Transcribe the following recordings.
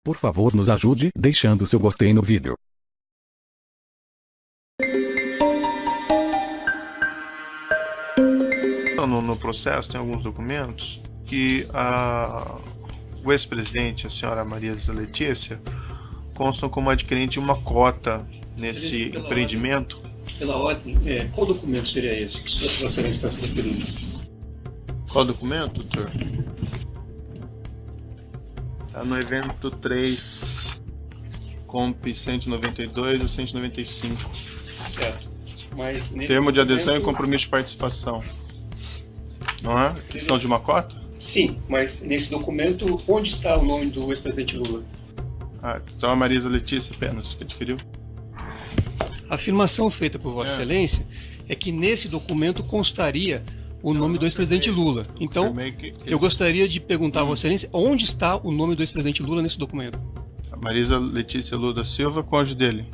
Por favor, nos ajude deixando seu gostei no vídeo. No processo tem alguns documentos que o ex-presidente, a senhora Maria Letícia, constam como adquirente de uma cota nesse empreendimento. Pela ordem, qual documento seria esse que Vossa Excelência está se referindo? Qual documento, doutor? Está no evento 3, comp 192 a 195. Certo. Mas nesse Termo de documento... adesão e compromisso de participação. Não é? Questão de uma cota? Sim, mas nesse documento, onde está o nome do ex-presidente Lula? Então a Marisa Letícia apenas que adquiriu. A afirmação feita por Vossa Excelência é que nesse documento constaria o nome do ex-presidente Lula. Então, eu gostaria de perguntar a Vossa Excelência onde está o nome do ex-presidente Lula nesse documento. A Marisa Letícia Lula da Silva, cônjuge dele.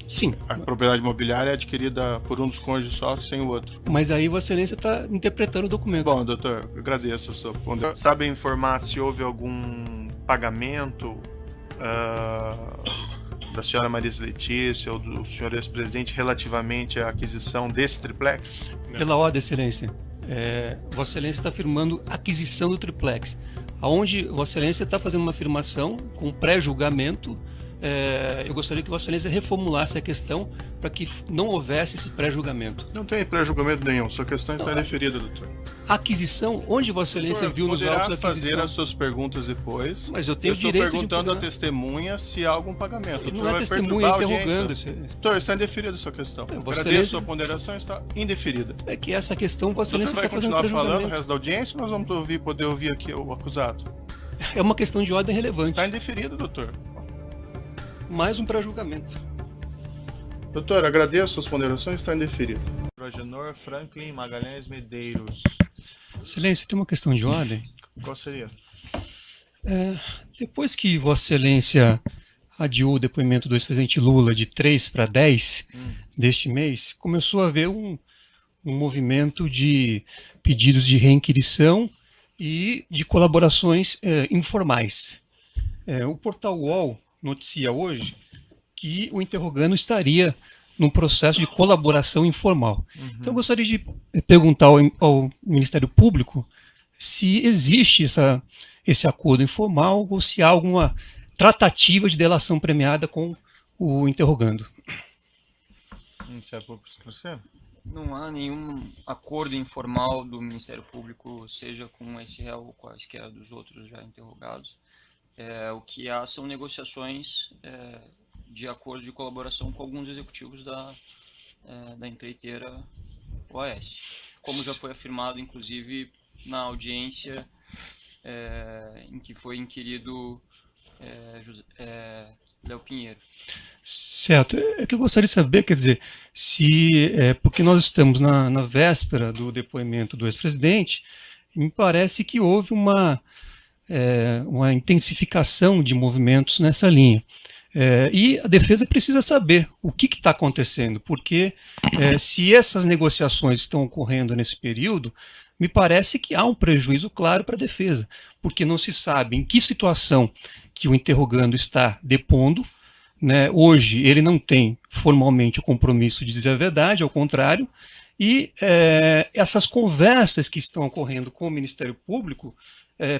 Sim. A propriedade imobiliária é adquirida por um dos cônjuges só, sem o outro. Mas aí Vossa Excelência está interpretando o documento. Bom, doutor, eu agradeço a sua ponderação. Sabe informar se houve algum pagamento da senhora Marisa Letícia ou do senhor ex-presidente relativamente à aquisição desse triplex? Pela ordem, Excelência. Vossa Excelência está afirmando aquisição do triplex. Aonde Vossa Excelência está fazendo uma afirmação com pré-julgamento. Eu gostaria que Vossa Excelência reformulasse a questão para que não houvesse esse pré-julgamento. Não tem pré-julgamento nenhum, sua questão está indeferida, doutor. Aquisição? Onde Vossa Excelência viu nos autos da aquisição? Poderá fazer as suas perguntas depois. Mas eu tenho o direito de... Estou perguntando à testemunha se há algum pagamento. Não é testemunha interrogando. Doutor, está indeferida a sua questão. Agradeço a sua ponderação, está indeferida. É que essa questão Vossa Excelência está fazendo pré-julgamento. Vai continuar falando o resto da audiência ou nós vamos poder ouvir aqui o acusado? É uma questão de ordem relevante. Está indeferido, doutor. Mais um pré-julgamento. Doutor, agradeço suas ponderações, está indeferido. Agenor Franklin Magalhães Medeiros. Excelência, tem uma questão de ordem? Qual seria? Depois que Vossa Excelência adiou o depoimento do ex-presidente Lula de 3 para 10 deste mês, começou a haver um movimento de pedidos de reinquirição e de colaborações informais. O portal UOL noticia hoje que o interrogando estaria num processo de colaboração informal. Então eu gostaria de perguntar ao Ministério Público se existe esse acordo informal ou se há alguma tratativa de delação premiada com o interrogando. Ministério Público esclarecer? Não há nenhum acordo informal do Ministério Público, seja com esse réu ou quaisquer dos outros já interrogados. O que há são negociações de acordo de colaboração com alguns executivos da empreiteira OAS. Como já foi afirmado, inclusive, na audiência em que foi inquirido Léo Pinheiro. Certo. É que eu gostaria de saber, quer dizer, porque nós estamos na véspera do depoimento do ex-presidente, me parece que houve uma intensificação de movimentos nessa linha. E a defesa precisa saber o que está acontecendo, porque se essas negociações estão ocorrendo nesse período, me parece que há um prejuízo claro para a defesa, porque não se sabe em que situação que o interrogando está depondo, né? Hoje ele não tem formalmente o compromisso de dizer a verdade, ao contrário, e essas conversas que estão ocorrendo com o Ministério Público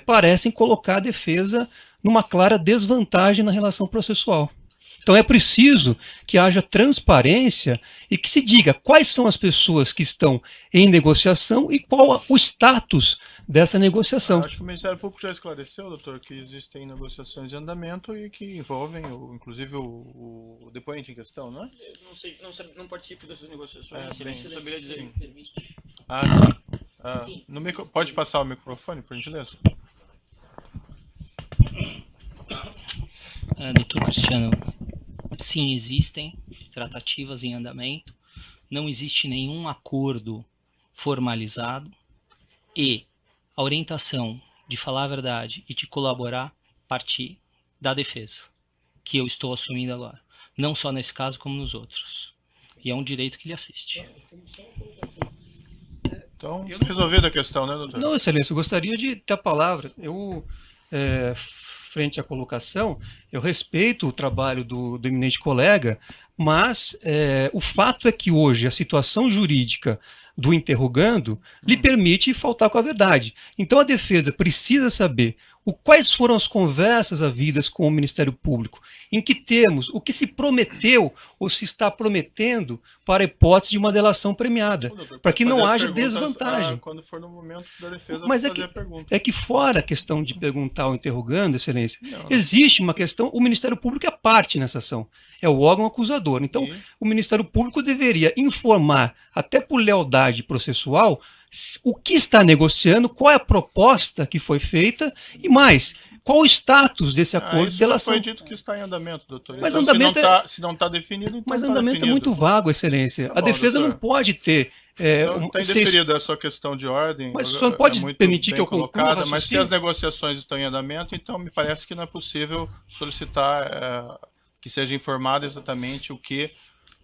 parecem colocar a defesa numa clara desvantagem na relação processual. Então é preciso que haja transparência e que se diga quais são as pessoas que estão em negociação e qual o status dessa negociação. Acho que o Ministério Público já esclareceu, doutor, que existem negociações em andamento e que envolvem, inclusive, o depoente em questão, não é? Não participo dessas negociações, não saberia dizer. Sim. Pode passar o microfone, por gentileza? Doutor Cristiano, sim, existem tratativas em andamento, não existe nenhum acordo formalizado e a orientação de falar a verdade e de colaborar partir da defesa, que eu estou assumindo agora, não só nesse caso como nos outros. E é um direito que lhe assiste. Então, resolvida a questão, né, doutor? Não, Excelência, eu gostaria de ter a palavra. Eu frente à colocação, eu respeito o trabalho do eminente colega, mas o fato é que hoje a situação jurídica do interrogando lhe permite faltar com a verdade. Então a defesa precisa saber quais foram as conversas havidas com o Ministério Público, em que termos, o que se prometeu ou se está prometendo para a hipótese de uma delação premiada, para que não haja desvantagem. Quando for no momento da defesa, mas fazer a pergunta. É que fora a questão de perguntar ao interrogando, Excelência, Não. existe uma questão, o Ministério Público é parte nessa ação, é o órgão acusador. Então, o Ministério Público deveria informar, até por lealdade processual, o que está negociando, qual é a proposta que foi feita e mais, qual o status desse acordo de delação. Foi dito que está em andamento, doutor. Mas então, andamento se não está definido, então mas tá andamento definido. é muito vago, Excelência. A defesa doutor. não pode ter... Está indeferido a sua questão de ordem. Mas o senhor pode permitir que eu conclua o Mas se as negociações estão em andamento, então me parece que não é possível solicitar que seja informado exatamente o que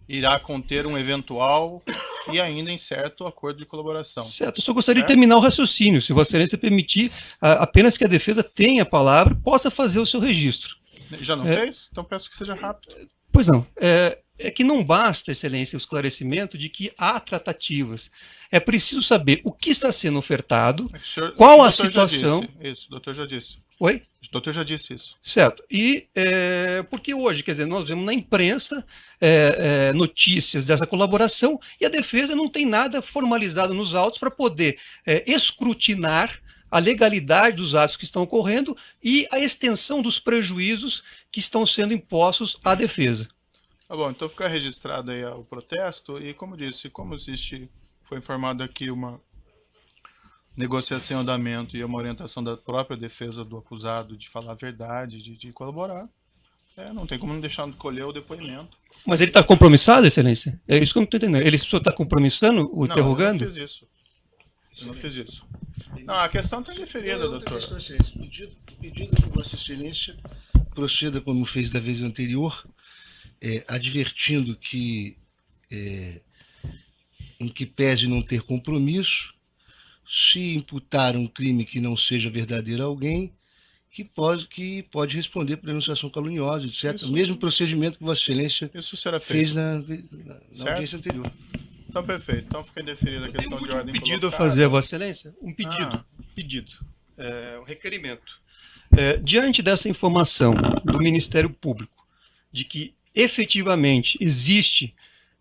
irá conter um eventual e ainda incerto acordo de colaboração. Certo, eu só gostaria de terminar o raciocínio, se Vossa Excelência permitir, apenas que a defesa tenha a palavra e possa fazer o seu registro. Já não fez? Então peço que seja rápido. Pois não, é que não basta, Excelência, o esclarecimento de que há tratativas. É preciso saber o que está sendo ofertado, qual a situação... Isso, o doutor já disse. Oi? O doutor já disse isso. Certo. E porque hoje, quer dizer, nós vemos na imprensa notícias dessa colaboração e a defesa não tem nada formalizado nos autos para poder escrutinar a legalidade dos atos que estão ocorrendo e a extensão dos prejuízos que estão sendo impostos à defesa. Tá bom, então fica registrado aí o protesto e, como disse, como existe, foi informado aqui uma negociação em andamento e uma orientação da própria defesa do acusado de falar a verdade, de colaborar, não tem como não deixar de colher o depoimento. Mas ele está compromissado, Excelência? É isso que eu não estou entendendo. Ele só está compromissando o interrogando? Não, eu não fiz isso. Eu não fiz isso. Não, a questão está indeferida, doutor. Pedido que Vossa Excelência proceda como fez da vez anterior, advertindo que, em que pese não ter compromisso, se imputar um crime que não seja verdadeiro a alguém, que pode responder por denunciação caluniosa, etc. Isso. O mesmo procedimento que Vossa Excelência fez na audiência anterior. Então, perfeito. Então fica indeferida a questão de ordem. Um pedido a fazer a Vossa Excelência? Um pedido. Um requerimento. Diante dessa informação do Ministério Público, de que efetivamente existe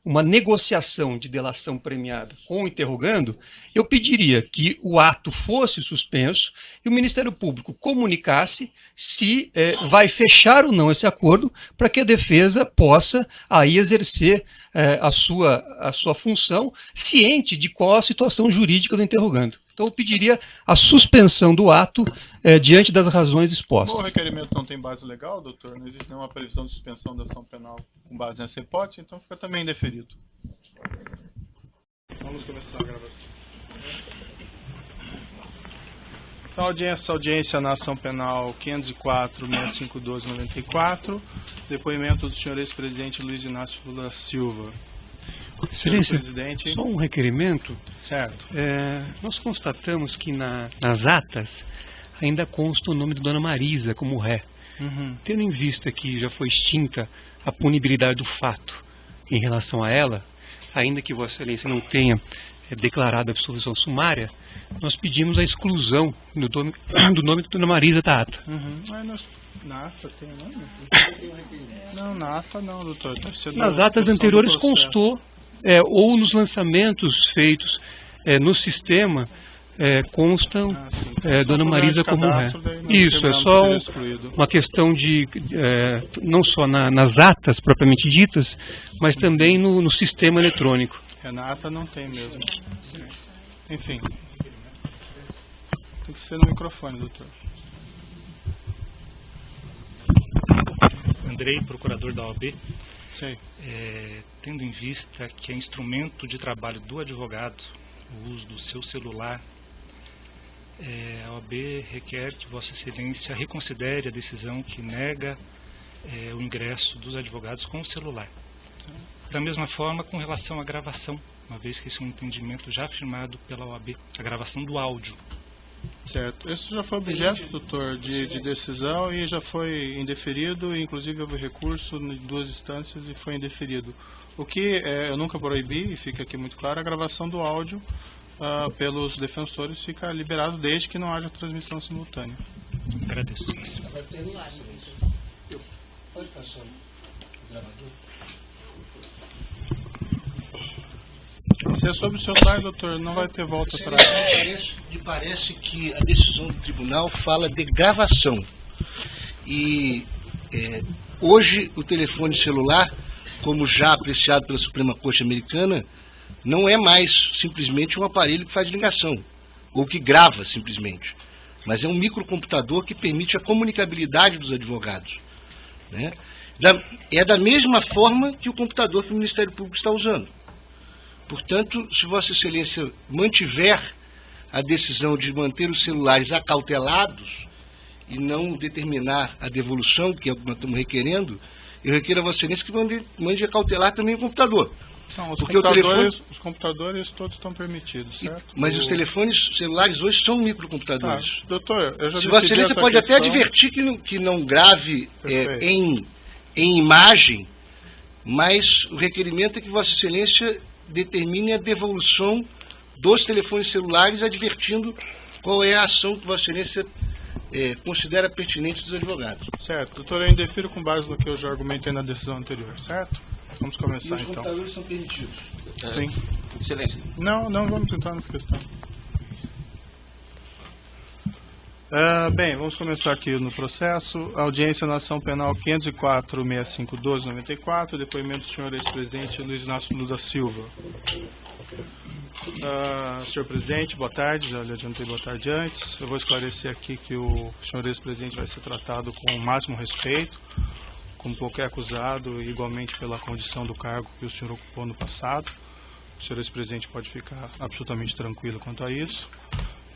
uma negociação de delação premiada com o interrogando, eu pediria que o ato fosse suspenso e o Ministério Público comunicasse se vai fechar ou não esse acordo para que a defesa possa aí exercer a sua função ciente de qual a situação jurídica do interrogando. Então eu pediria a suspensão do ato diante das razões expostas. O requerimento não tem base legal, doutor? Não existe nenhuma previsão de suspensão da ação penal com base nessa hipótese, então fica também indeferido. Vamos começar a gravação. Então, audiência na ação penal 504-6512-94, depoimento do senhor ex-presidente Luiz Inácio Lula Silva. Excelência, presidente. só um requerimento. Certo. Nós constatamos que nas atas ainda consta o nome de Dona Marisa como ré. Uhum. Tendo em vista que já foi extinta a punibilidade do fato em relação a ela, ainda que Vossa Excelência não tenha declarado a absolvição sumária, nós pedimos a exclusão do nome de Dona Marisa da ata. Uhum. Na ata tem o nome? Não, na ata não, doutor. Nas atas anteriores constou, ou nos lançamentos feitos no sistema, constam Dona Marisa como ré. Isso, é só uma questão de, não só nas atas propriamente ditas, mas também no sistema eletrônico. Na ata não tem mesmo. Enfim. Tem que ser no microfone, doutor. Andrei, procurador da OAB. Sei. Tendo em vista que é instrumento de trabalho do advogado o uso do seu celular, a OAB requer que Vossa Excelência reconsidere a decisão que nega o ingresso dos advogados com o celular. Da mesma forma, com relação à gravação, uma vez que esse é um entendimento já afirmado pela OAB, a gravação do áudio. Certo. Esse já foi objeto, doutor, de decisão e já foi indeferido, inclusive houve recurso em 2 instâncias e foi indeferido. O que eu nunca proibi, e fica aqui muito claro, a gravação do áudio pelos defensores fica liberado desde que não haja transmissão simultânea. Agradeço. Pode passar o gravador. Se é sobre o celular, doutor, não vai ter volta para... Me parece que a decisão do tribunal fala de gravação. E hoje o telefone celular, como já apreciado pela Suprema Corte Americana, não é mais simplesmente um aparelho que faz ligação, ou que grava simplesmente, mas é um microcomputador que permite a comunicabilidade dos advogados, né? É da mesma forma que o computador que o Ministério Público está usando. Portanto, se Vossa Excelência mantiver a decisão de manter os celulares acautelados e não determinar a devolução, que é o que nós estamos requerendo, eu requero a Vossa Excelência que mande acautelar também o computador. Não, porque os computadores todos estão permitidos, certo? Mas os telefones celulares hoje são microcomputadores. Doutor, eu já se Vossa Excelência pode até advertir que não grave em imagem, mas o requerimento é que Vossa Excelência determine a devolução dos telefones celulares, advertindo qual é a ação que Vossa Excelência considera pertinente dos advogados. Certo. Doutor, eu indefiro com base no que eu já argumentei na decisão anterior, certo? Vamos começar, então. E os computadores são permitidos? Sim. Excelência. Não vamos entrar nessa questão. Bem, vamos começar aqui no processo. Audiência na ação penal 504-6512-94, depoimento do senhor ex-presidente Luiz Inácio Lula Silva. Senhor presidente, boa tarde, já lhe adiantei boa tarde antes. Eu vou esclarecer aqui que o senhor ex-presidente vai ser tratado com o máximo respeito, como qualquer acusado, e igualmente pela condição do cargo que o senhor ocupou no passado. O senhor ex-presidente pode ficar absolutamente tranquilo quanto a isso.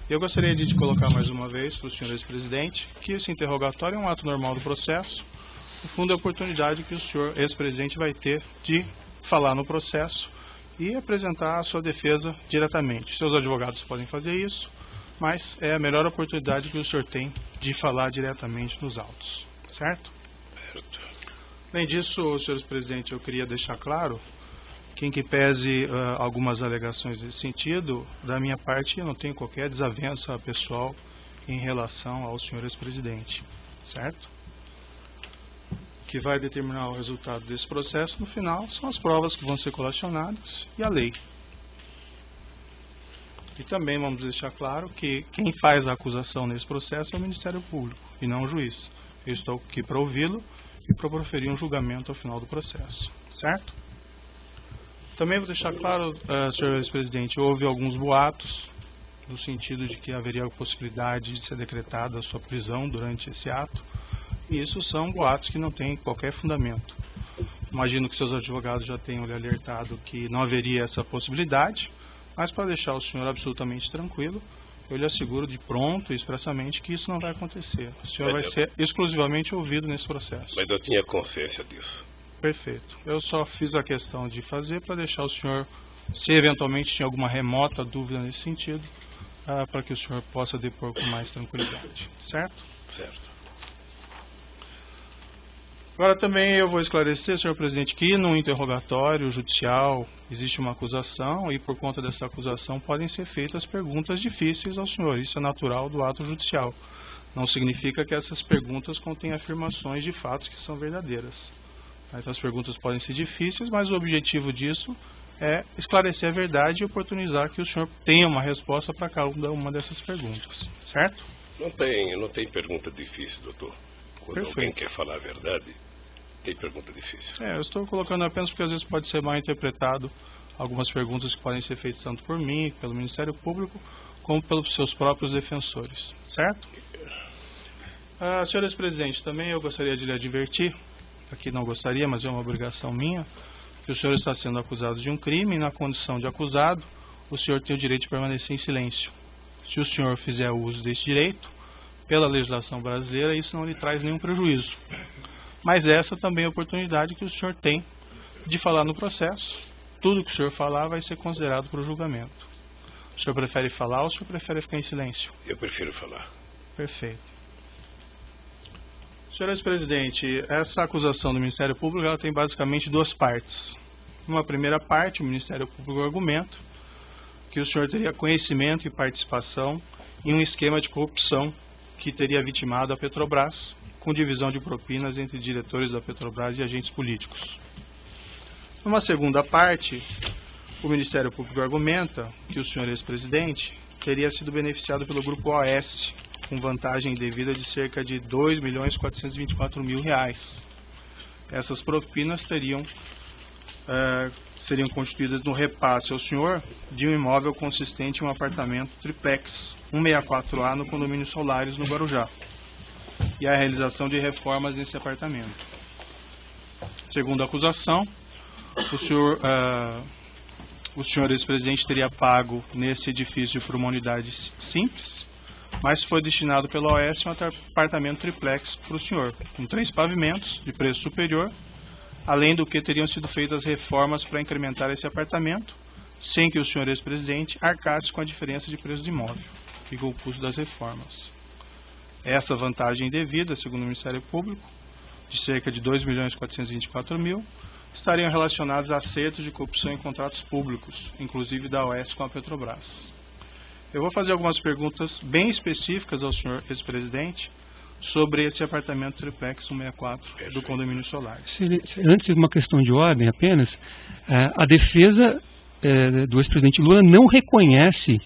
Eu gostaria de colocar mais uma vez para o senhor ex-presidente que esse interrogatório é um ato normal do processo. No fundo, é a oportunidade que o senhor ex-presidente vai ter de falar no processo e apresentar a sua defesa diretamente. Seus advogados podem fazer isso, mas é a melhor oportunidade que o senhor tem de falar diretamente nos autos. Certo? Certo. Além disso, senhor ex-presidente, eu queria deixar claro que, em que pese algumas alegações nesse sentido, da minha parte eu não tenho qualquer desavença pessoal em relação ao senhor ex-presidente, certo? O que vai determinar o resultado desse processo no final são as provas que vão ser colacionadas e a lei. E também vamos deixar claro que quem faz a acusação nesse processo é o Ministério Público e não o juiz. Eu estou aqui para ouvi-lo e para proferir um julgamento ao final do processo, certo? Também vou deixar claro, senhor ex-presidente, houve alguns boatos no sentido de que haveria a possibilidade de ser decretada a sua prisão durante esse ato, e isso são boatos que não têm qualquer fundamento. Imagino que seus advogados já tenham lhe alertado que não haveria essa possibilidade, mas para deixar o senhor absolutamente tranquilo, eu lhe asseguro de pronto e expressamente que isso não vai acontecer. O senhor vai ser exclusivamente ouvido nesse processo. Mas eu tinha consciência disso. Perfeito. Eu só fiz a questão de fazer para deixar o senhor, se eventualmente tinha alguma remota dúvida nesse sentido, para que o senhor possa depor com mais tranquilidade. Certo? Certo. Agora também eu vou esclarecer, senhor presidente, que no interrogatório judicial existe uma acusação e por conta dessa acusação podem ser feitas perguntas difíceis ao senhor. Isso é natural do ato judicial. Não significa que essas perguntas contêm afirmações de fatos que são verdadeiras. Essas perguntas podem ser difíceis, mas o objetivo disso é esclarecer a verdade e oportunizar que o senhor tenha uma resposta para cada uma dessas perguntas. Certo? Não tem pergunta difícil, doutor. Quando alguém quer falar a verdade, tem pergunta difícil. Eu estou colocando apenas porque às vezes pode ser mal interpretado algumas perguntas que podem ser feitas tanto por mim, pelo Ministério Público, como pelos seus próprios defensores. Certo? Senhor ex-presidente, também eu gostaria de lhe advertir, aqui não gostaria, mas é uma obrigação minha, que o senhor está sendo acusado de um crime e na condição de acusado, o senhor tem o direito de permanecer em silêncio. Se o senhor fizer uso desse direito, pela legislação brasileira, isso não lhe traz nenhum prejuízo. Mas essa também é a oportunidade que o senhor tem de falar no processo. Tudo que o senhor falar vai ser considerado para o julgamento. O senhor prefere falar ou o senhor prefere ficar em silêncio? Eu prefiro falar. Perfeito. Senhor ex-presidente, essa acusação do Ministério Público ela tem basicamente duas partes. Numa primeira parte, o Ministério Público argumenta que o senhor teria conhecimento e participação em um esquema de corrupção que teria vitimado a Petrobras, com divisão de propinas entre diretores da Petrobras e agentes políticos. Numa segunda parte, o Ministério Público argumenta que o senhor ex-presidente teria sido beneficiado pelo Grupo OAS, com vantagem devida de cerca de R$ 2.424.000. Essas propinas seriam constituídas no repasse ao senhor de um imóvel consistente em um apartamento triplex 164A no condomínio Solares, no Guarujá, e a realização de reformas nesse apartamento. Segundo a acusação, o senhor ex-presidente teria pago nesse edifício por uma unidade simples, mas foi destinado pela OAS um apartamento triplex para o senhor, com 3 pavimentos de preço superior, além do que teriam sido feitas reformas para incrementar esse apartamento, sem que o senhor ex-presidente arcasse com a diferença de preço de imóvel e com o custo das reformas. Essa vantagem devida, segundo o Ministério Público, de cerca de R$ 2.424.000, estariam relacionados a acertos de corrupção em contratos públicos, inclusive da OAS com a Petrobras. Eu vou fazer algumas perguntas bem específicas ao senhor ex-presidente sobre esse apartamento triplex 164 do condomínio Solares. Antes de uma questão de ordem apenas, a defesa do ex-presidente Lula não reconhece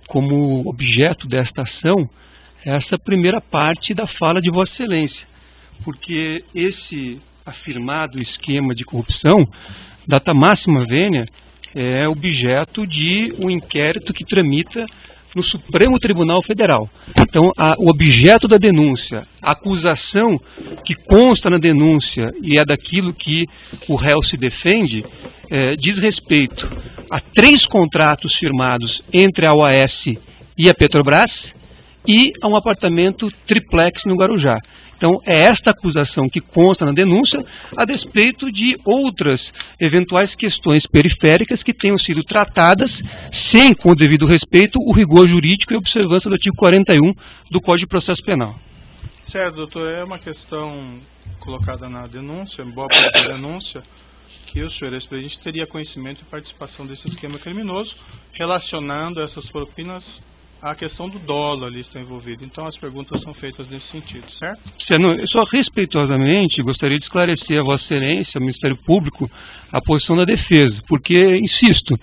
como objeto desta ação essa primeira parte da fala de Vossa Excelência, porque esse afirmado esquema de corrupção, data máxima vênia, é objeto de um inquérito que tramita no Supremo Tribunal Federal. Então, o objeto da denúncia, a acusação que consta na denúncia e é daquilo que o réu se defende, diz respeito a 3 contratos firmados entre a OAS e a Petrobras e a um apartamento triplex no Guarujá. Então, é esta acusação que consta na denúncia, a despeito de outras eventuais questões periféricas que tenham sido tratadas sem, com o devido respeito, o rigor jurídico e observância do artigo 41 do Código de Processo Penal. Certo, doutor. É uma questão colocada na denúncia, boa parte da denúncia, que o senhor ex-presidente teria conhecimento e participação desse esquema criminoso, relacionando essas propinas a questão do dolo ali está envolvido. Então as perguntas são feitas nesse sentido, certo? Só respeitosamente gostaria de esclarecer a Vossa Excelência, ao Ministério Público, a posição da defesa, porque, insisto,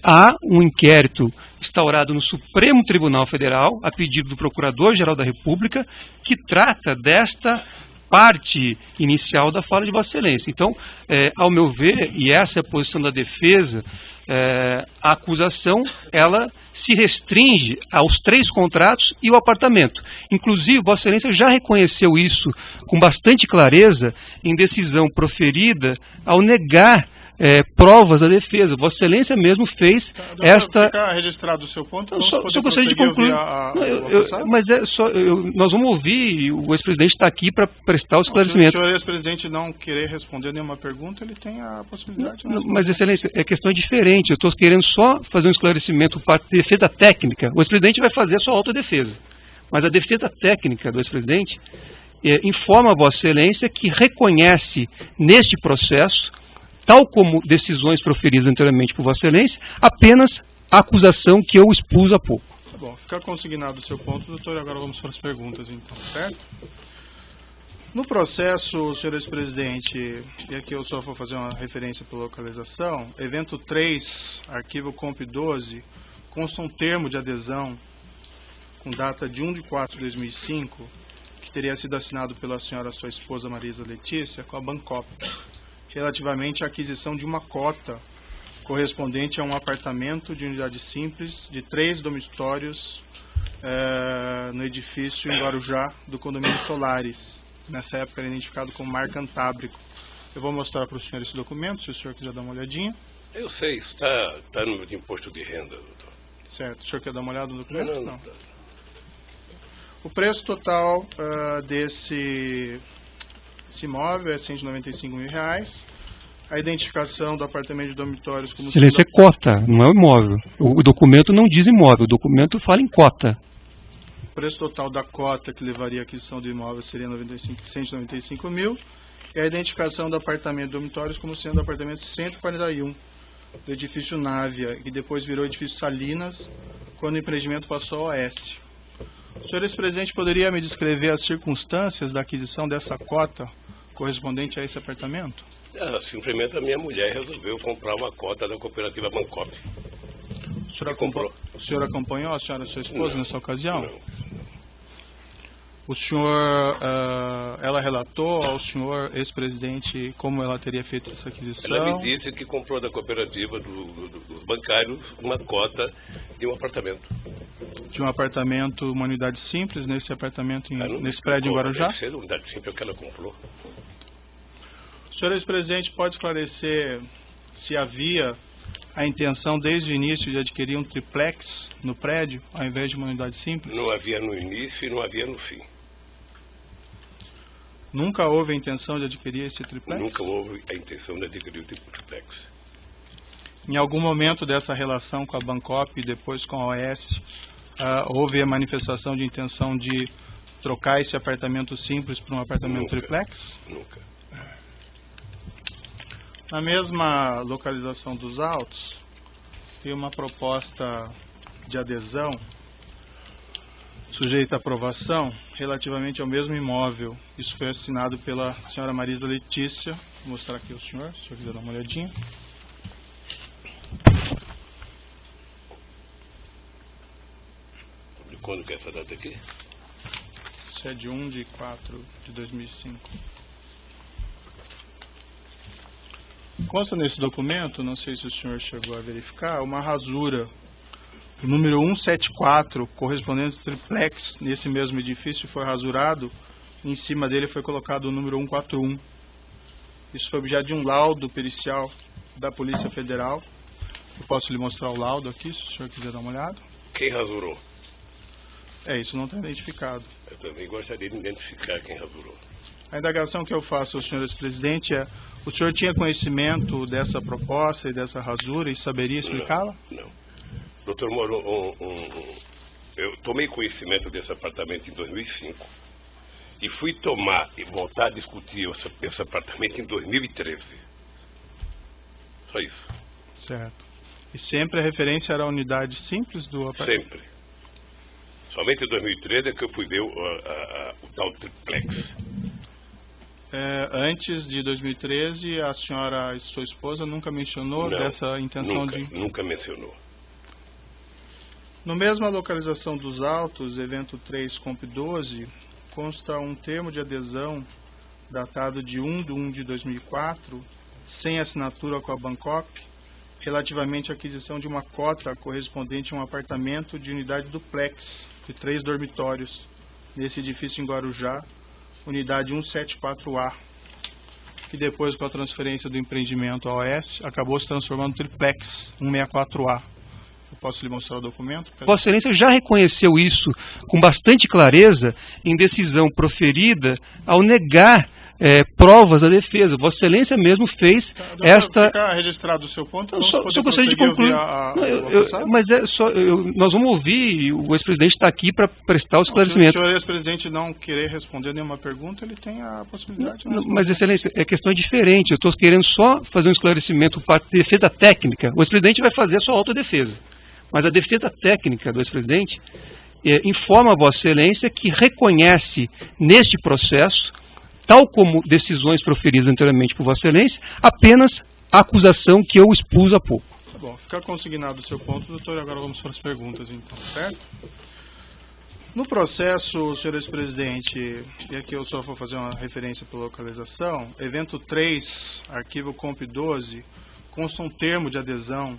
há um inquérito instaurado no Supremo Tribunal Federal, a pedido do Procurador-Geral da República, que trata desta parte inicial da fala de Vossa Excelência. Então, ao meu ver, e essa é a posição da defesa, a acusação, ela se restringe aos 3 contratos e o apartamento. Inclusive, Vossa Excelência já reconheceu isso com bastante clareza em decisão proferida ao negar provas da defesa. Vossa Excelência mesmo fez esta... Fica registrado o seu ponto? Só gostaria de concluir. Nós vamos ouvir, o ex-presidente está aqui para prestar o esclarecimento. Se o ex-presidente não querer responder nenhuma pergunta, ele tem a possibilidade. Mas, Excelência, é questão diferente. Eu estou querendo só fazer um esclarecimento para a defesa técnica. O ex-presidente vai fazer a sua autodefesa. Mas a defesa técnica do ex-presidente informa a Vossa Excelência que reconhece neste processo, tal como decisões proferidas anteriormente por Vossa Excelência, apenas a acusação que eu expus há pouco. Tá bom, fica consignado o seu ponto, doutor, agora vamos para as perguntas, então, certo? No processo, senhor ex-presidente, e aqui eu só vou fazer uma referência para localização, evento 3, arquivo comp 12, consta um termo de adesão com data de 1/4 de 2005, que teria sido assinado pela senhora, sua esposa Marisa Letícia, com a Bancop, relativamente à aquisição de uma cota correspondente a um apartamento de unidade simples de 3 dormitórios no edifício em Guarujá do condomínio Solares. Nessa época era identificado como Mar Cantábrico. Eu vou mostrar para o senhor esse documento, se o senhor quiser dar uma olhadinha. Eu sei, está no imposto de renda, doutor. Certo, o senhor quer dar uma olhada no documento? Não. O preço total desse imóvel é R$ 195.000. A identificação do apartamento de dormitórios como... Excelência, é cota, não é o imóvel. O documento não diz imóvel, o documento fala em cota. O preço total da cota que levaria à aquisição do imóvel seria 195 mil. E a identificação do apartamento de dormitórios como sendo o apartamento 141 do edifício Návia, que depois virou edifício Salinas, quando o empreendimento passou ao oeste. O senhor ex-presidente poderia me descrever as circunstâncias da aquisição dessa cota correspondente a esse apartamento? Simplesmente a minha mulher resolveu comprar uma cota da cooperativa Bancop. O senhor acompanhou a senhora, sua esposa, nessa ocasião? Não. O senhor, ela relatou ao senhor ex-presidente como ela teria feito essa aquisição? Ela me disse que comprou da cooperativa dos bancários uma cota de um apartamento. De um apartamento, uma unidade simples, nesse apartamento, nesse prédio em Guarujá? Deve ser uma unidade simples, é o que ela comprou. O senhor ex-presidente pode esclarecer se havia a intenção desde o início de adquirir um triplex no prédio, ao invés de uma unidade simples? Não havia no início e não havia no fim. Nunca houve a intenção de adquirir esse triplex? Nunca houve a intenção de adquirir o triplex. Em algum momento dessa relação com a Bancop e depois com a Oeste, houve a manifestação de intenção de trocar esse apartamento simples por um apartamento triplex? Nunca. Na mesma localização dos autos, tem uma proposta de adesão sujeita à aprovação relativamente ao mesmo imóvel. Isso foi assinado pela senhora Marisa Letícia. Vou mostrar aqui ao senhor, se o senhor quiser dar uma olhadinha. Quando que é essa data aqui? Isso é de 1/4/2005. Consta nesse documento, não sei se o senhor chegou a verificar, uma rasura. O número 174, correspondente ao triplex, nesse mesmo edifício, foi rasurado. Em cima dele foi colocado o número 141. Isso foi objeto de um laudo pericial da Polícia Federal. Eu posso lhe mostrar o laudo aqui, se o senhor quiser dar uma olhada. Quem rasurou? Isso não está identificado. Eu também gostaria de identificar quem rasurou. A indagação que eu faço ao senhor ex-presidente é: o senhor tinha conhecimento dessa proposta e dessa rasura e saberia explicá-la? Não. Doutor Moro, eu tomei conhecimento desse apartamento em 2005 e fui tomar e voltar a discutir esse apartamento em 2013. Só isso. Certo. E sempre a referência era a unidade simples do apartamento? Sempre. Somente em 2013 é que eu fui ver o tal triplex. Antes de 2013, a senhora e sua esposa nunca mencionou dessa intenção Nunca mencionou. No mesma localização dos autos, evento 3, comp 12, consta um termo de adesão datado de 1/1/2004, sem assinatura com a Bancop, relativamente à aquisição de uma cota correspondente a um apartamento de unidade duplex de 3 dormitórios, nesse edifício em Guarujá, unidade 174A, que depois, com a transferência do empreendimento ao oeste, acabou se transformando em triplex 164A. Eu posso lhe mostrar o documento? Vossa Excelência já reconheceu isso com bastante clareza em decisão proferida ao negar provas da defesa. Vossa Excelência mesmo fez esta... Fica registrado o seu ponto, eu só gostaria de concluir. Nós vamos ouvir, o ex-presidente está aqui para prestar o esclarecimento. Se o ex-presidente não querer responder nenhuma pergunta, ele tem a possibilidade. Mas, Excelência, a questão é diferente. Eu estou querendo só fazer um esclarecimento para a defesa técnica. O ex-presidente vai fazer a sua autodefesa. Mas a defesa técnica do ex-presidente informa a Vossa Excelência que reconhece neste processo, tal como decisões proferidas anteriormente por Vossa Excelência, apenas a acusação que eu expus há pouco. Tá bom, fica consignado o seu ponto, doutor, agora vamos para as perguntas, então, certo? No processo, senhor ex-presidente, e aqui eu só vou fazer uma referência para localização, evento 3, arquivo comp 12, consta um termo de adesão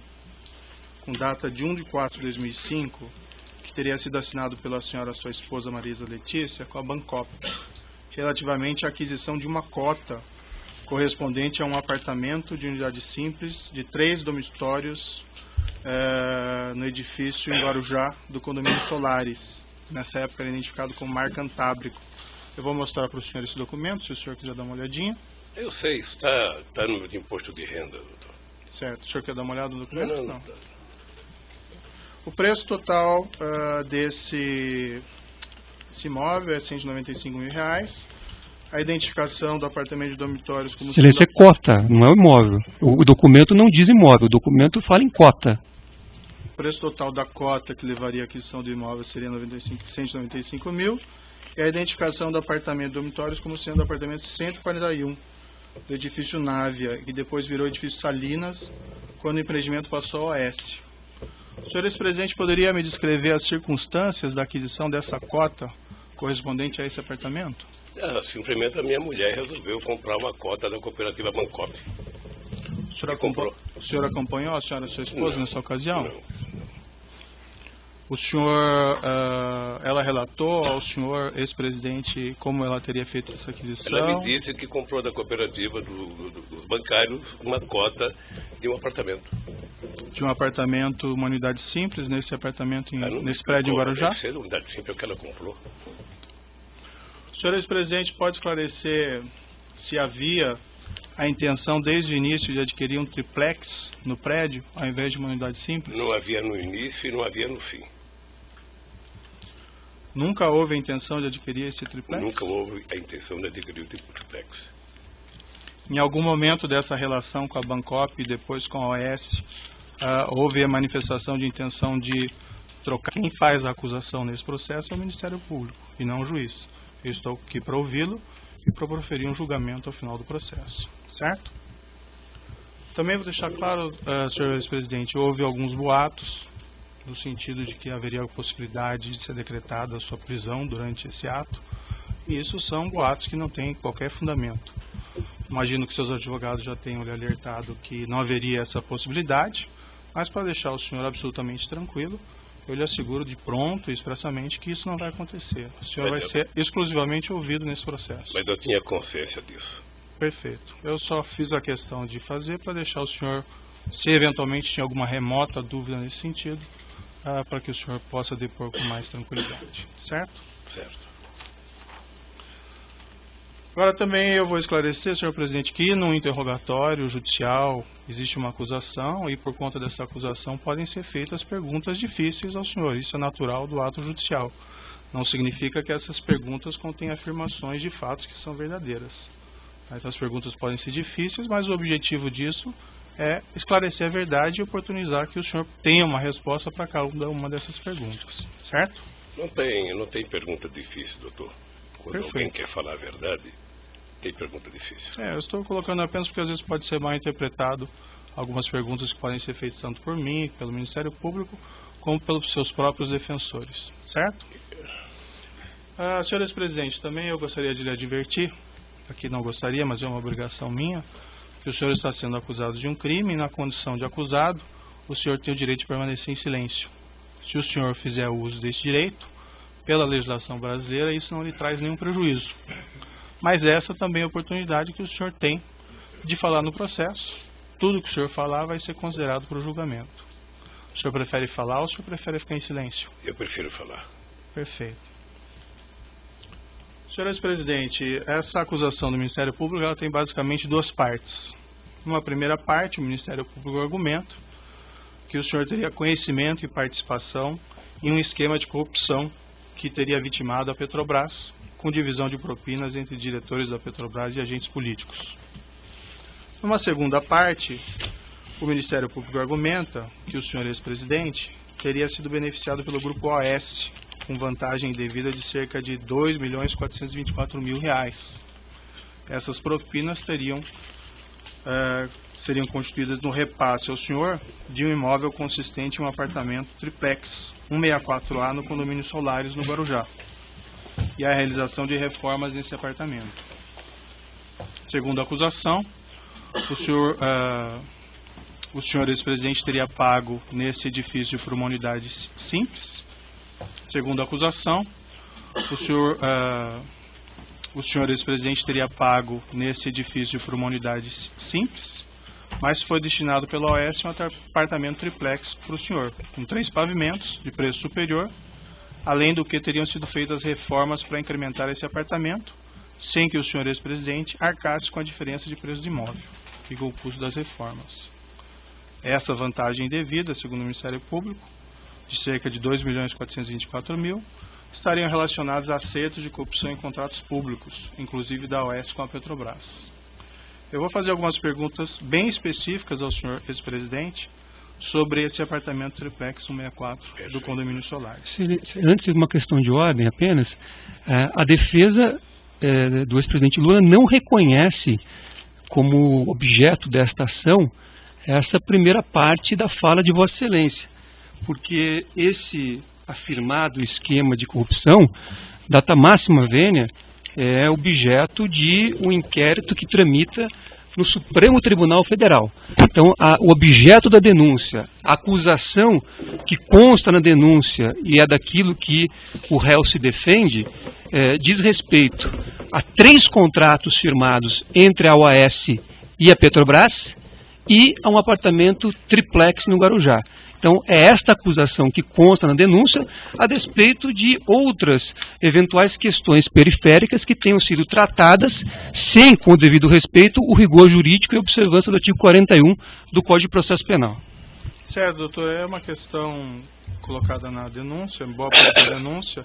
com data de 1/4/2005, que teria sido assinado pela senhora sua esposa Marisa Letícia com a Bancop, relativamente à aquisição de uma cota correspondente a um apartamento de unidade simples de 3 dormitórios no edifício em Guarujá do condomínio Solares. Nessa época era identificado como Mar Cantábrico, Eu vou mostrar para o senhor esse documento, se o senhor quiser dar uma olhadinha. Eu sei, está no imposto de renda, doutor. Certo. O senhor quer dar uma olhada no documento? Não. O preço total desse imóvel é R$195 mil. A identificação do apartamento de dormitórios como... Excelência, é cota, não é o imóvel. O documento não diz imóvel, o documento fala em cota. O preço total da cota que levaria à aquisição do imóvel seria R$195 mil. E a identificação do apartamento de dormitórios como sendo o apartamento 141 do edifício Návia, que depois virou edifício Salinas, quando o empreendimento passou ao oeste. O senhor ex-presidente poderia me descrever as circunstâncias da aquisição dessa cota correspondente a esse apartamento? Simplesmente a minha mulher resolveu comprar uma cota da cooperativa Bancop. O senhor acompanhou a senhora, sua esposa, nessa ocasião? Não. O senhor, ela relatou ao senhor ex-presidente como ela teria feito essa aquisição? Ela me disse que comprou da cooperativa dos bancários uma cota de um apartamento. De um apartamento, uma unidade simples, nesse apartamento, nesse prédio em Guarujá? Deve ser uma unidade simples, é o que ela comprou. O senhor ex-presidente pode esclarecer se havia a intenção desde o início de adquirir um triplex no prédio, ao invés de uma unidade simples? Não havia no início e não havia no fim. Nunca houve a intenção de adquirir esse triplex? Nunca houve a intenção de adquirir o triplex. Em algum momento dessa relação com a Bancop e depois com a Oeste, houve a manifestação de intenção de trocar? Quem faz a acusação nesse processo é o Ministério Público e não o juiz. Eu estou aqui para ouvi-lo e para proferir um julgamento ao final do processo, certo? Também vou deixar claro, senhor ex-presidente, houve alguns boatos no sentido de que haveria a possibilidade de ser decretada a sua prisão durante esse ato, e isso são boatos que não têm qualquer fundamento. Imagino que seus advogados já tenham lhe alertado que não haveria essa possibilidade, mas para deixar o senhor absolutamente tranquilo, eu lhe asseguro de pronto e expressamente que isso não vai acontecer. O senhor vai ser exclusivamente ouvido nesse processo. Mas eu tinha consciência disso. Perfeito. Eu só fiz a questão de fazer para deixar o senhor, se eventualmente tinha alguma remota dúvida nesse sentido, para que o senhor possa depor com mais tranquilidade. Certo? Certo. Agora também eu vou esclarecer, senhor presidente, que no interrogatório judicial existe uma acusação e por conta dessa acusação podem ser feitas perguntas difíceis ao senhor. Isso é natural do ato judicial. Não significa que essas perguntas contêm afirmações de fatos que são verdadeiras. Essas perguntas podem ser difíceis, mas o objetivo disso é esclarecer a verdade e oportunizar que o senhor tenha uma resposta para cada uma dessas perguntas. Certo? Não tem pergunta difícil, doutor. Quando alguém quer falar a verdade, tem pergunta difícil. Eu estou colocando apenas porque às vezes pode ser mal interpretado algumas perguntas que podem ser feitas tanto por mim, pelo Ministério Público, como pelos seus próprios defensores. Certo? Senhor ex-presidente, também eu gostaria de lhe advertir, aqui não gostaria, mas é uma obrigação minha, que o senhor está sendo acusado de um crime e na condição de acusado, o senhor tem o direito de permanecer em silêncio. Se o senhor fizer uso desse direito, pela legislação brasileira, isso não lhe traz nenhum prejuízo. Mas essa também é a oportunidade que o senhor tem de falar no processo. Tudo que o senhor falar vai ser considerado para o julgamento. O senhor prefere falar ou o senhor prefere ficar em silêncio? Eu prefiro falar. Perfeito. Senhor ex-presidente, essa acusação do Ministério Público ela tem basicamente duas partes. Numa primeira parte, o Ministério Público argumenta que o senhor teria conhecimento e participação em um esquema de corrupção que teria vitimado a Petrobras, com divisão de propinas entre diretores da Petrobras e agentes políticos. Numa segunda parte, o Ministério Público argumenta que o senhor ex-presidente teria sido beneficiado pelo Grupo Oeste, com vantagem devida de cerca de R$ 2.424.000. Essas propinas seriam constituídas no repasse ao senhor de um imóvel consistente em um apartamento triplex, 164A, no condomínio Solares, no Guarujá, e a realização de reformas nesse apartamento. Segundo a acusação, o senhor ex-presidente teria pago nesse edifício por uma unidade simples. Segundo a acusação, o senhor ex-presidente teria pago nesse edifício por uma unidade simples, mas foi destinado pela Oeste um apartamento triplex para o senhor, com 3 pavimentos de preço superior além do que teriam sido feitas reformas para incrementar esse apartamento, sem que o senhor ex-presidente arcasse com a diferença de preço de imóvel e com o custo das reformas. Essa vantagem indevida, segundo o Ministério Público, de cerca de 2.424.000, estariam relacionados a acertos de corrupção em contratos públicos, inclusive da OAS com a Petrobras. Eu vou fazer algumas perguntas bem específicas ao senhor ex-presidente sobre esse apartamento triplex 164 do condomínio Solar. Antes de uma questão de ordem apenas, a defesa do ex-presidente Lula não reconhece como objeto desta ação essa primeira parte da fala de Vossa Excelência, porque esse afirmado esquema de corrupção, data máxima vênia, é objeto de um inquérito que tramita no Supremo Tribunal Federal. Então, o objeto da denúncia, a acusação que consta na denúncia e é daquilo que o réu se defende, diz respeito a 3 contratos firmados entre a OAS e a Petrobras e a um apartamento triplex no Guarujá. Então, é esta acusação que consta na denúncia, a despeito de outras eventuais questões periféricas que tenham sido tratadas sem, com o devido respeito, o rigor jurídico e observância do artigo 41 do Código de Processo Penal. Certo, doutor, é uma questão colocada na denúncia, boa parte da denúncia,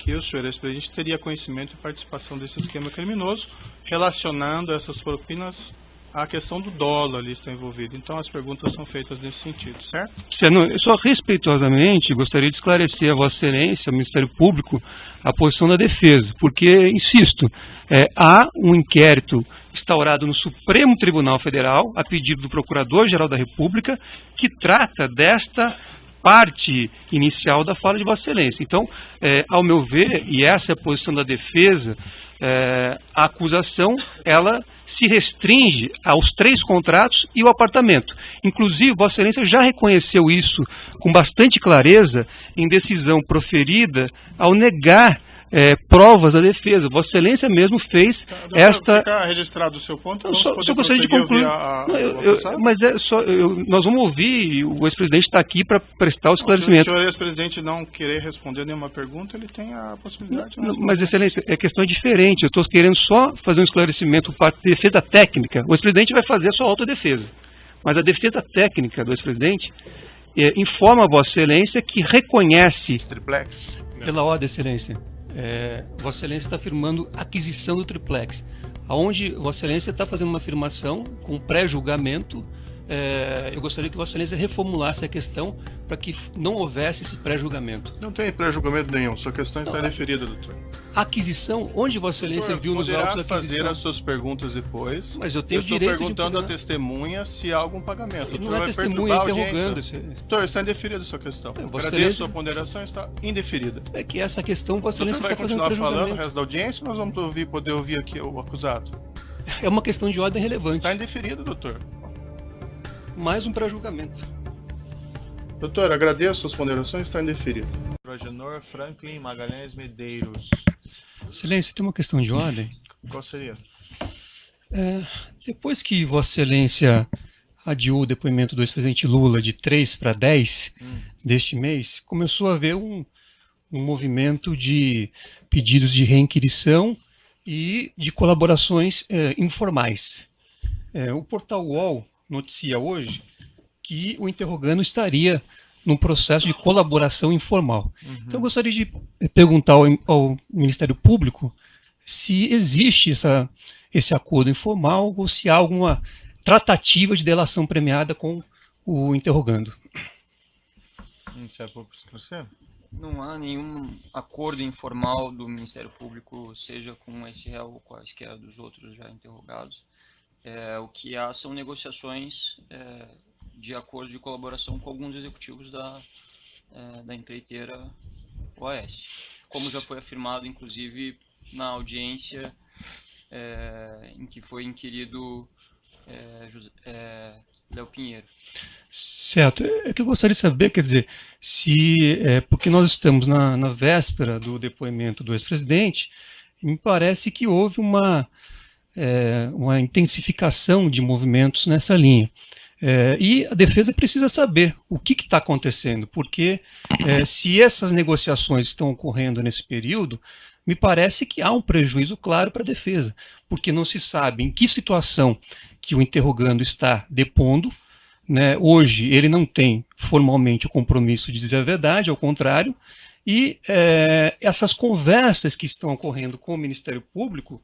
que o senhor ex-presidente teria conhecimento e participação desse esquema criminoso, relacionando essas propinas à questão do dolo ali está envolvido. Então as perguntas são feitas nesse sentido, certo? Eu só respeitosamente gostaria de esclarecer a Vossa Excelência, ao Ministério Público, a posição da defesa, porque, insisto, há um inquérito instaurado no Supremo Tribunal Federal, a pedido do Procurador-Geral da República, que trata desta parte inicial da fala de Vossa Excelência. Então, ao meu ver, e essa é a posição da defesa, a acusação, ela se restringe aos 3 contratos e o apartamento. Inclusive, Vossa Excelência já reconheceu isso com bastante clareza em decisão proferida ao negar provas da defesa. Vossa Excelência mesmo fez esta... Ficar registrado o seu ponto, só gostaria de concluir. Nós vamos ouvir, o ex-presidente está aqui para prestar o esclarecimento. Se o senhor ex-presidente não querer responder nenhuma pergunta, ele tem a possibilidade de mas, Excelência, é questão diferente. Eu estou querendo só fazer um esclarecimento para a defesa técnica. O ex-presidente vai fazer a sua autodefesa. Mas a defesa técnica do ex-presidente informa a Vossa Excelência que reconhece... Triplex? Pela ordem, Excelência. Vossa Excelência está afirmando aquisição do triplex, aonde Vossa Excelência está fazendo uma afirmação com pré-julgamento. Eu gostaria que Vossa Excelência reformulasse a questão para que não houvesse esse pré-julgamento. Não tem pré-julgamento nenhum, sua questão está deferida, doutor. Aquisição, onde Vossa Excelência viu nos autos da aquisição? Fazer as suas perguntas depois. Mas eu tenho direito de... Estou perguntando à testemunha se há algum pagamento. Não é testemunha interrogando. Doutor, está indeferida a sua questão. Agradeço, sua ponderação está indeferida. É que essa questão Vossa Excelência está fazendo pré-julgamento. Vai continuar falando o resto da audiência ou nós vamos poder ouvir aqui o acusado? É uma questão de ordem relevante. Está indeferido, doutor. Mais um pré-julgamento. Doutor, agradeço suas ponderações, está indeferido. Progenor Franklin Magalhães Medeiros. Excelência, tem uma questão de ordem. Qual seria? Depois que Vossa Excelência adiou o depoimento do ex-presidente Lula de 3 para 10 deste mês, começou a haver um movimento de pedidos de reinquirição e de colaborações informais. O portal UOL noticia hoje que o interrogando estaria num processo de colaboração informal. Então eu gostaria de perguntar ao Ministério Público se existe esse acordo informal ou se há alguma tratativa de delação premiada com o interrogando. Ministério Público esclarecer? Não há nenhum acordo informal do Ministério Público, seja com esse réu ou quaisquer dos outros já interrogados. O que há são negociações de acordo de colaboração com alguns executivos da empreiteira OAS. Como já foi afirmado, inclusive, na audiência em que foi inquirido Léo Pinheiro. Certo. É que eu gostaria de saber, quer dizer, se porque nós estamos na véspera do depoimento do ex-presidente, me parece que houve uma intensificação de movimentos nessa linha. E a defesa precisa saber o que está acontecendo, porque se essas negociações estão ocorrendo nesse período, me parece que há um prejuízo claro para a defesa, porque não se sabe em que situação que o interrogando está depondo, né? Hoje ele não tem formalmente o compromisso de dizer a verdade, ao contrário, e essas conversas que estão ocorrendo com o Ministério Público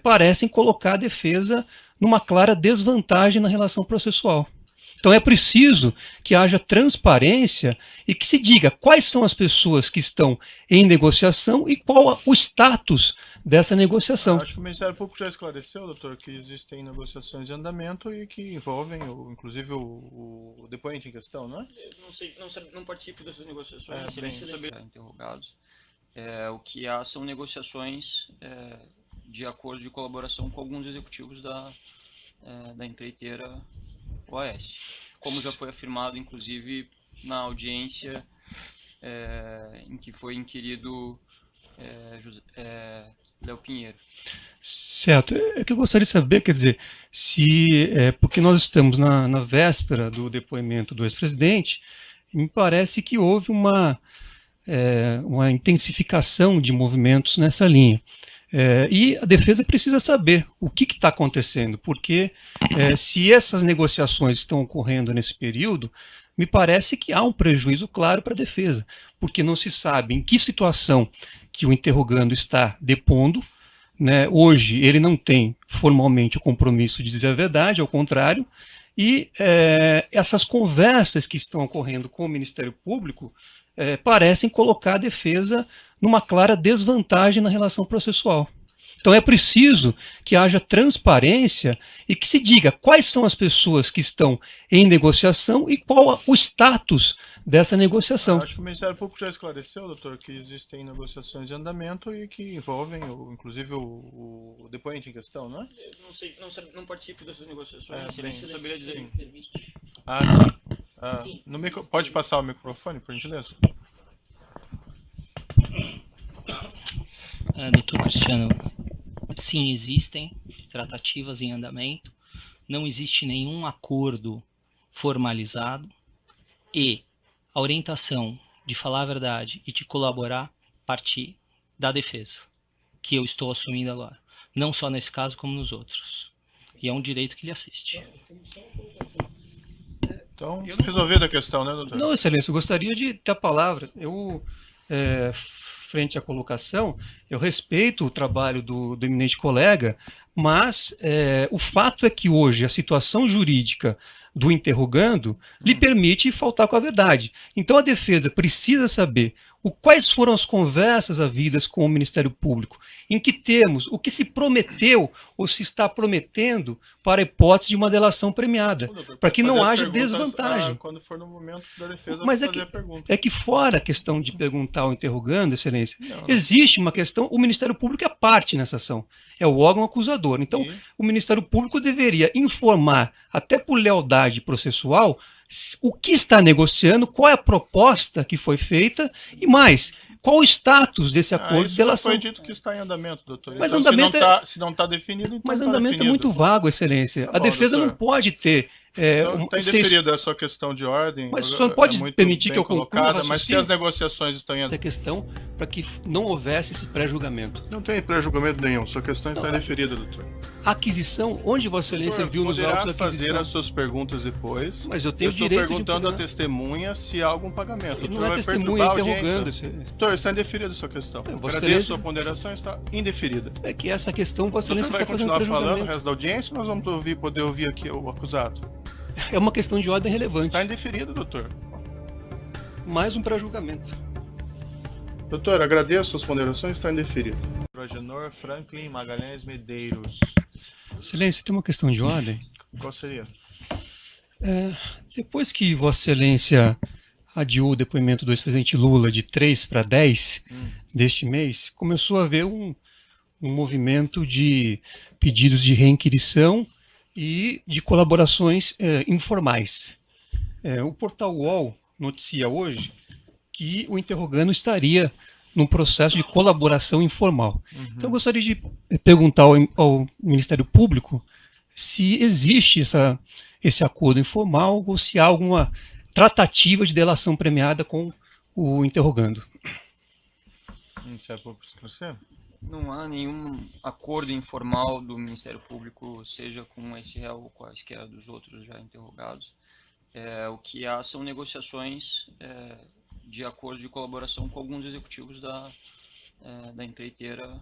parecem colocar a defesa numa clara desvantagem na relação processual. Então é preciso que haja transparência e que se diga quais são as pessoas que estão em negociação e qual o status dessa negociação. Acho que o Ministério Público já esclareceu, doutor, que existem negociações em andamento e que envolvem, inclusive, o depoente em questão, não é? Não participo dessas negociações, interrogados. O que há são negociações de acordo de colaboração com alguns executivos da empreiteira OAS, como já foi afirmado, inclusive, na audiência em que foi inquirido Léo Pinheiro. Certo. É que eu gostaria de saber, quer dizer, se porque nós estamos na véspera do depoimento do ex-presidente, me parece que houve uma intensificação de movimentos nessa linha. E a defesa precisa saber o que está acontecendo, porque se essas negociações estão ocorrendo nesse período, me parece que há um prejuízo claro para a defesa, porque não se sabe em que situação que o interrogando está depondo, né? Hoje ele não tem formalmente o compromisso de dizer a verdade, ao contrário, e essas conversas que estão ocorrendo com o Ministério Público parecem colocar a defesa numa clara desvantagem na relação processual. Então é preciso que haja transparência e que se diga quais são as pessoas que estão em negociação e qual o status dessa negociação. Acho que o Ministério Público já esclareceu, doutor, que existem negociações em andamento e que envolvem, inclusive, o depoente em questão, não é? Não participo dessas negociações, não saberia dizer. Sim. Pode passar o microfone, por gentileza? Doutor Cristiano, sim, existem tratativas em andamento, não existe nenhum acordo formalizado e a orientação de falar a verdade e de colaborar partir da defesa, que eu estou assumindo agora, não só nesse caso como nos outros. E é um direito que lhe assiste. Então, resolvida a questão, né, doutor? Não, excelência, eu gostaria de ter a palavra. Eu, frente à colocação, eu respeito o trabalho do eminente colega, mas o fato é que hoje a situação jurídica do interrogando lhe permite faltar com a verdade. Então a defesa precisa saber quais foram as conversas havidas com o Ministério Público, em que termos, o que se prometeu ou se está prometendo para a hipótese de uma delação premiada, para que não haja desvantagem. Quando for no momento da defesa, mas fazer a pergunta. É que fora a questão de perguntar ao interrogando, excelência, existe uma questão, o Ministério Público é parte nessa ação, é o órgão acusador. Então, o Ministério Público deveria informar, até por lealdade processual, o que está negociando, qual é a proposta que foi feita e mais, qual o status desse acordo de delação. Foi dito que está em andamento, doutor. Mas então, andamento se não está definido, então mas está andamento definido. É muito vago, excelência. A defesa doutor, não pode ter... Está indeferida a sua questão de ordem. Mas o senhor pode permitir que eu conclua, mas se as negociações estão em andamento... Essa questão para que não houvesse esse pré-julgamento. Não tem pré-julgamento nenhum, sua questão está indeferida, doutor. Aquisição, onde Vossa Excelência viu nos autos da aquisição? Fazer as suas perguntas depois. Mas eu tenho direito de... Estou perguntando à testemunha se há algum pagamento. Não é testemunha interrogando. Doutor, está indeferida a sua questão. Agradeço, sua ponderação está indeferida. É que essa questão Vossa Excelência está fazendo pré-julgamento. Vai continuar falando o resto da audiência ou nós vamos poder ouvir aqui o acusado? É uma questão de ordem relevante. Está indeferido, doutor. Mais um pré-julgamento. Doutor, agradeço suas ponderações, está indeferido. Agenor Franklin Magalhães Medeiros. Excelência, tem uma questão de ordem? Qual seria? Depois que Vossa Excelência adiou o depoimento do ex-presidente Lula de 3 para 10 deste mês, começou a haver um movimento de pedidos de reinquirição e de colaborações informais. O portal UOL noticia hoje que o interrogando estaria num processo de colaboração informal. Então eu gostaria de perguntar ao Ministério Público se existe esse acordo informal ou se há alguma tratativa de delação premiada com o interrogando. Ministério Público esclarecer? Não há nenhum acordo informal do Ministério Público, seja com esse réu ou quaisquer dos outros já interrogados. O que há são negociações de acordo de colaboração com alguns executivos da empreiteira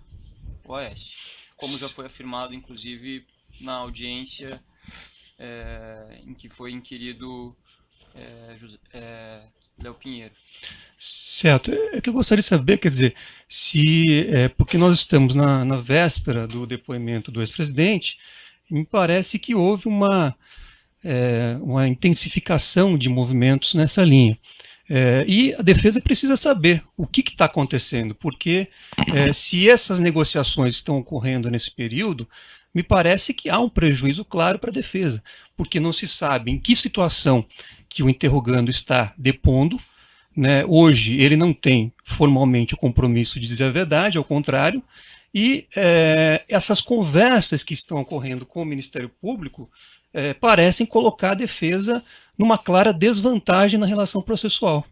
OAS. Como já foi afirmado, inclusive, na audiência em que foi inquirido Léo Pinheiro. Certo. É que eu gostaria de saber, quer dizer, se porque nós estamos na véspera do depoimento do ex-presidente, me parece que houve uma intensificação de movimentos nessa linha. E a defesa precisa saber o que está acontecendo, porque se essas negociações estão ocorrendo nesse período, me parece que há um prejuízo claro para a defesa, porque não se sabe em que situação que o interrogando está depondo, né? Hoje ele não tem formalmente o compromisso de dizer a verdade, ao contrário, e essas conversas que estão ocorrendo com o Ministério Público parecem colocar a defesa numa clara desvantagem na relação processual.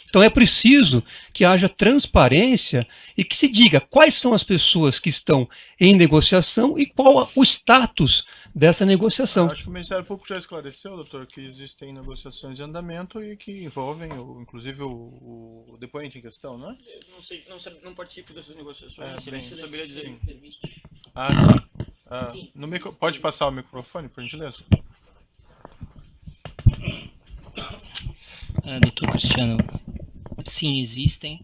Então é preciso que haja transparência e que se diga quais são as pessoas que estão em negociação e qual o status dessa negociação. Acho que o Ministério Público já esclareceu, doutor, que existem negociações em andamento e que envolvem, inclusive, o depoente em questão, não é? Não participo dessas negociações, não saberia dizer. Sim. Pode passar o microfone, por gentileza? Doutor Cristiano, sim, existem